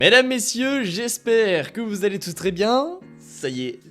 Mesdames, messieurs, j'espère que vous allez tous très bien.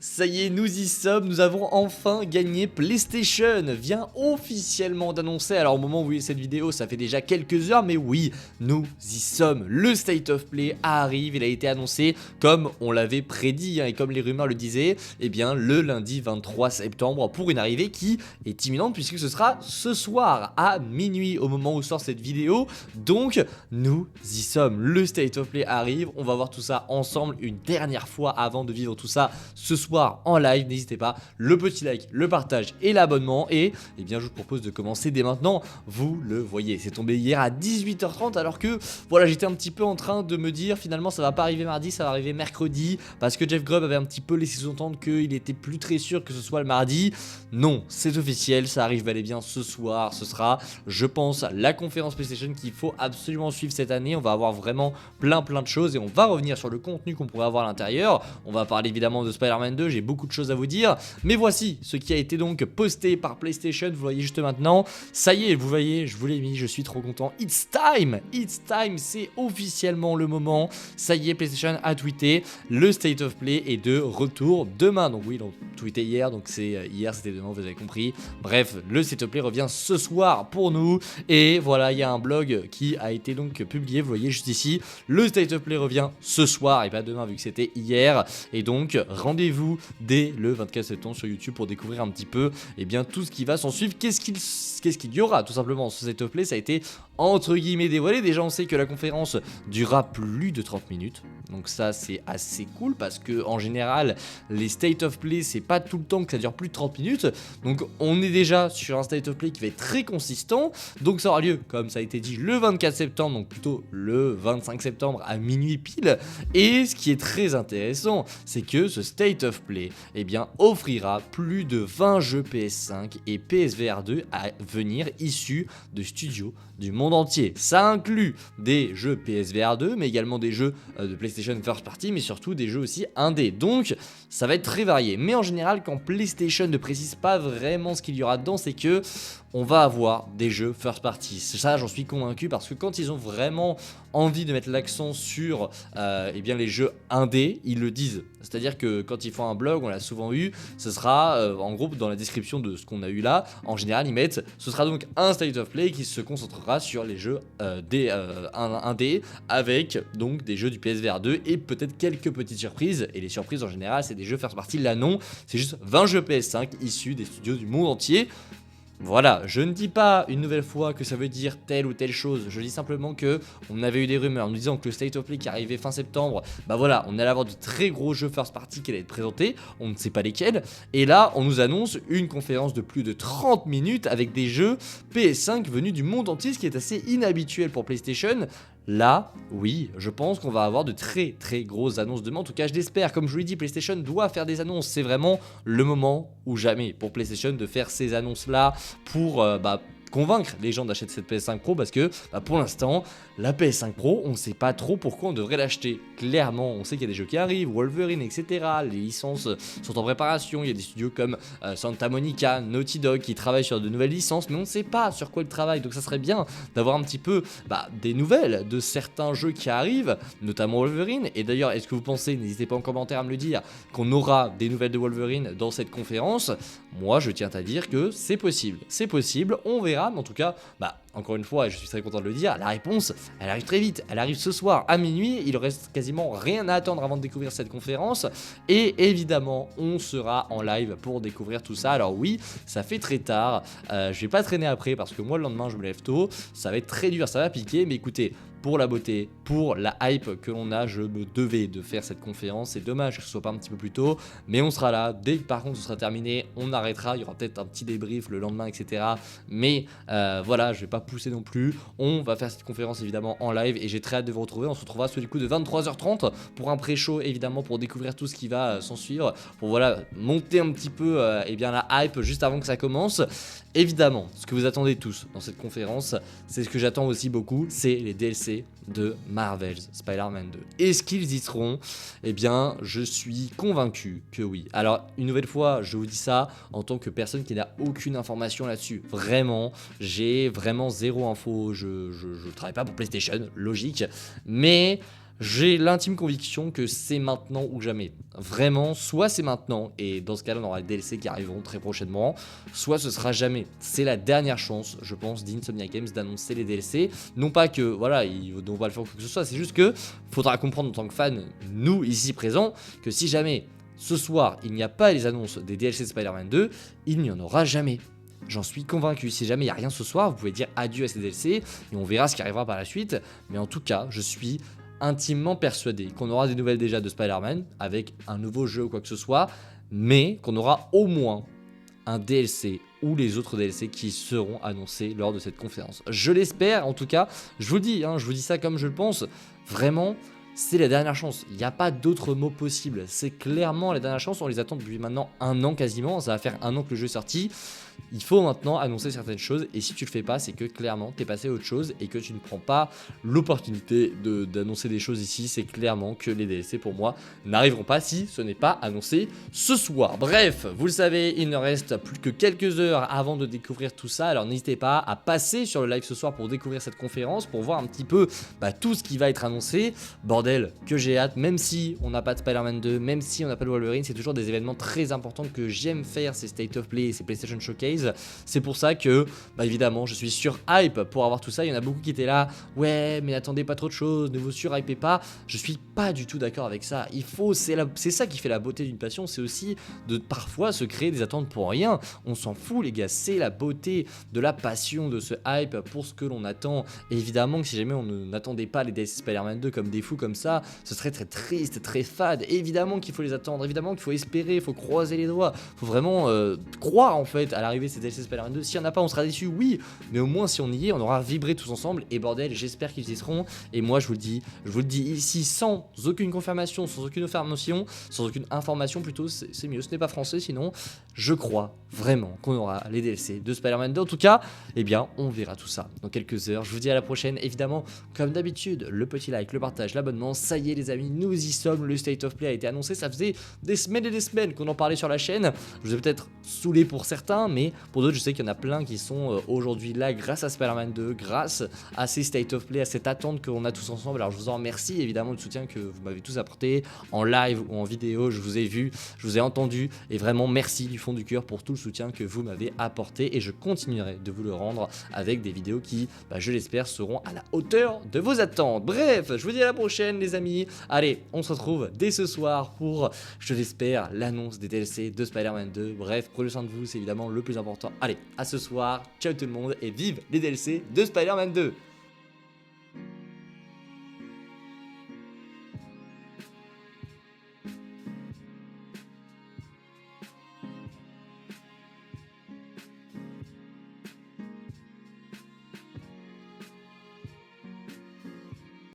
Ça y est, nous y sommes, nous avons enfin gagné. PlayStation vient officiellement d'annoncer, alors au moment où vous voyez cette vidéo, ça fait déjà quelques heures, mais oui, nous y sommes. Le State of Play arrive, il a été annoncé comme on l'avait prédit, et comme les rumeurs le disaient, eh bien le lundi 23 septembre, pour une arrivée qui est imminente, puisque ce sera ce soir à minuit, au moment où sort cette vidéo. Donc, nous y sommes, le State of Play arrive, on va voir tout ça ensemble une dernière fois avant de vivre tout ça ce soir en live. N'hésitez pas, le petit like, le partage et l'abonnement. Et eh bien je vous propose de commencer dès maintenant. Vous le voyez, c'est tombé hier à 18h30, alors que voilà, j'étais un petit peu en train de me dire finalement ça va pas arriver mardi, ça va arriver mercredi, parce que Jeff Grubb avait un petit peu laissé sous-entendre qu'il était plus très sûr que ce soit le mardi. Non, c'est officiel, ça arrive bel et bien ce soir. Ce sera, je pense, la conférence PlayStation qu'il faut absolument suivre cette année. On va avoir vraiment plein de choses et on va revenir sur le contenu qu'on pourrait avoir à l'intérieur. On va parler évidemment de Spider-Man 2, j'ai beaucoup de choses à vous dire, mais voici ce qui a été donc posté par PlayStation, vous voyez juste maintenant. Ça y est, vous voyez, je vous l'ai mis, je suis trop content. It's time, c'est officiellement le moment. Ça y est, PlayStation a tweeté, le State of Play est de retour demain. Donc oui, ils l'ont tweeté hier, donc c'est hier, c'était demain, vous avez compris. Bref, le State of Play revient ce soir pour nous, et voilà, il y a un blog qui a été donc publié, vous voyez juste ici. Le State of Play revient ce soir et pas demain vu que c'était hier, et donc rendez-vous dès le 24 septembre sur YouTube pour découvrir un petit peu bien tout ce qui va s'en suivre. Qu'est-ce qu'il y aura tout simplement ce State of Play. Ça a été entre guillemets dévoilé. Déjà on sait que la conférence durera plus de 30 minutes, donc ça c'est assez cool parce que en général les State of Play c'est pas tout le temps que ça dure plus de 30 minutes, donc on est déjà sur un State of Play qui va être très consistant. Donc ça aura lieu, comme ça a été dit, le 24 septembre, donc plutôt le 25 septembre à minuit pile. Et ce qui est très intéressant, c'est que ce State of Play offrira plus de 20 jeux PS5 et PSVR 2 à venir issus de studios du monde entier. Ça inclut des jeux PSVR 2, mais également des jeux de PlayStation First Party, mais surtout des jeux aussi indés. Donc ça va être très varié. Mais en général, quand PlayStation ne précise pas vraiment ce qu'il y aura dedans, c'est que on va avoir des jeux first party. Ça, j'en suis convaincu, parce que quand ils ont vraiment envie de mettre l'accent sur les jeux indés, ils le disent. C'est-à-dire que quand ils font un blog, on l'a souvent eu, ce sera en gros dans la description de ce qu'on a eu là, en général ils mettent, ce sera donc un State of Play qui se concentrera sur les jeux indés, avec donc des jeux du PSVR 2 et peut-être quelques petites surprises. Et les surprises en général c'est des jeux first party. Là non, c'est juste 20 jeux PS5 issus des studios du monde entier. Voilà, je ne dis pas une nouvelle fois que ça veut dire telle ou telle chose, je dis simplement que on avait eu des rumeurs nous disant que le State of Play qui arrivait fin septembre, bah voilà, on allait avoir de très gros jeux first party qui allaient être présentés, on ne sait pas lesquels, et là on nous annonce une conférence de plus de 30 minutes avec des jeux PS5 venus du monde entier, ce qui est assez inhabituel pour PlayStation. Là, oui, je pense qu'on va avoir de très grosses annonces demain. En tout cas, je l'espère. Comme je vous l'ai dit, PlayStation doit faire des annonces. C'est vraiment le moment ou jamais pour PlayStation de faire ces annonces-là pour convaincre les gens d'acheter cette PS5 Pro, parce que pour l'instant, la PS5 Pro, on ne sait pas trop pourquoi on devrait l'acheter. Clairement, on sait qu'il y a des jeux qui arrivent, Wolverine, etc. Les licences sont en préparation. Il y a des studios comme Santa Monica, Naughty Dog qui travaillent sur de nouvelles licences, mais on ne sait pas sur quoi ils travaillent. Donc ça serait bien d'avoir un petit peu des nouvelles de certains jeux qui arrivent, notamment Wolverine. Et d'ailleurs, est-ce que vous pensez, n'hésitez pas en commentaire à me le dire, qu'on aura des nouvelles de Wolverine dans cette conférence? Moi, je tiens à dire que c'est possible. C'est possible, on verra. Mais en tout cas, encore une fois, et je suis très content de le dire, la réponse, elle arrive très vite. Elle arrive ce soir à minuit. Il reste quasiment rien à attendre avant de découvrir cette conférence. Et évidemment, on sera en live pour découvrir tout ça. Alors oui, ça fait très tard. Je vais pas traîner après parce que moi, le lendemain, je me lève tôt. Ça va être très dur, ça va piquer. Mais écoutez, pour la beauté, pour la hype que l'on a, je me devais de faire cette conférence. C'est dommage que ce soit pas un petit peu plus tôt, mais on sera là. Dès que par contre ce sera terminé, on arrêtera. Il y aura peut-être un petit débrief le lendemain, etc. Mais voilà, je vais pas pousser non plus. On va faire cette conférence évidemment en live et j'ai très hâte de vous retrouver. On se retrouvera sur du coup de 23h30 pour un pré-show évidemment, pour découvrir tout ce qui va s'en suivre, pour voilà monter un petit peu la hype juste avant que ça commence. Évidemment, ce que vous attendez tous dans cette conférence, c'est ce que j'attends aussi beaucoup, c'est les DLC de Marvel's Spider-Man 2. Est-ce qu'ils y seront? Eh bien, je suis convaincu que oui. Alors, une nouvelle fois, je vous dis ça en tant que personne qui n'a aucune information là-dessus. Vraiment, j'ai vraiment zéro info. Je travaille pas pour PlayStation, logique. Mais J'ai l'intime conviction que c'est maintenant ou jamais. Vraiment, soit c'est maintenant, et dans ce cas-là, on aura des DLC qui arriveront très prochainement, soit ce sera jamais. C'est la dernière chance, je pense, d'Insomniac Games d'annoncer les DLC. Non pas que, voilà, ils vont pas le faire ou quoi que ce soit, c'est juste que faudra comprendre en tant que fan, nous ici présents, que si jamais ce soir il n'y a pas les annonces des DLC de Spider-Man 2, il n'y en aura jamais. J'en suis convaincu. Si jamais il n'y a rien ce soir, vous pouvez dire adieu à ces DLC et on verra ce qui arrivera par la suite. Mais en tout cas, je suis intimement persuadé qu'on aura des nouvelles déjà de Spider-Man avec un nouveau jeu ou quoi que ce soit, mais qu'on aura au moins un DLC ou les autres DLC qui seront annoncés lors de cette conférence. Je l'espère, en tout cas, je vous le dis, je vous dis ça comme je le pense, vraiment, c'est la dernière chance, il n'y a pas d'autre mot possible, c'est clairement la dernière chance, on les attend depuis maintenant un an quasiment, ça va faire un an que le jeu est sorti. Il faut maintenant annoncer certaines choses et si tu le fais pas, c'est que clairement t'es passé à autre chose et que tu ne prends pas l'opportunité d'annoncer des choses ici. C'est clairement que les DLC pour moi n'arriveront pas si ce n'est pas annoncé ce soir. Bref, vous le savez, il ne reste plus que quelques heures avant de découvrir tout ça. Alors n'hésitez pas à passer sur le live ce soir pour découvrir cette conférence, pour voir un petit peu tout ce qui va être annoncé. Bordel, que j'ai hâte, même si on n'a pas de Spider-Man 2, même si on n'a pas de Wolverine, c'est toujours des événements très importants que j'aime faire, ces State of Play et ces PlayStation Showcase. C'est pour ça que, évidemment, je suis sur hype pour avoir tout ça. Il y en a beaucoup qui étaient là, ouais, mais attendez pas trop de choses, ne vous surhypez pas. Je suis pas du tout d'accord avec ça. Il faut, c'est ça qui fait la beauté d'une passion, c'est aussi de parfois se créer des attentes pour rien. On s'en fout, les gars, c'est la beauté de la passion, de ce hype pour ce que l'on attend. Et évidemment que si jamais on n'attendait pas les DLC Spider-Man 2 comme des fous comme ça, ce serait très triste, très fade. Et évidemment qu'il faut les attendre, évidemment qu'il faut espérer, il faut croiser les doigts, il faut vraiment croire en fait à l'arrivée de ces DLC Spider-Man 2. S'il n'y en a pas, on sera déçu, oui, mais au moins si on y est, on aura vibré tous ensemble. Et bordel, j'espère qu'ils y seront. Et moi, je vous le dis ici sans aucune confirmation, sans aucune affirmation, sans aucune information plutôt, c'est mieux, ce n'est pas français sinon. Je crois vraiment qu'on aura les DLC de Spider-Man 2. En tout cas, eh bien, on verra tout ça dans quelques heures. Je vous dis à la prochaine. Évidemment, comme d'habitude, le petit like, le partage, l'abonnement. Ça y est, les amis, nous y sommes. Le State of Play a été annoncé. Ça faisait des semaines et des semaines qu'on en parlait sur la chaîne. Je vous ai peut-être saoulé pour certains, mais pour d'autres, je sais qu'il y en a plein qui sont aujourd'hui là grâce à Spider-Man 2, grâce à ces State of Play, à cette attente qu'on a tous ensemble. Alors, je vous en remercie évidemment du soutien que vous m'avez tous apporté en live ou en vidéo. Je vous ai vu, je vous ai entendu et vraiment merci du fond du cœur pour tout le soutien que vous m'avez apporté et je continuerai de vous le rendre avec des vidéos qui, je l'espère, seront à la hauteur de vos attentes. Bref, je vous dis à la prochaine les amis. Allez, on se retrouve dès ce soir pour, je l'espère, l'annonce des DLC de Spider-Man 2. Bref, prenez soin de vous, c'est évidemment le plus important. Allez, à ce soir, ciao tout le monde et vive les DLC de Spider-Man 2.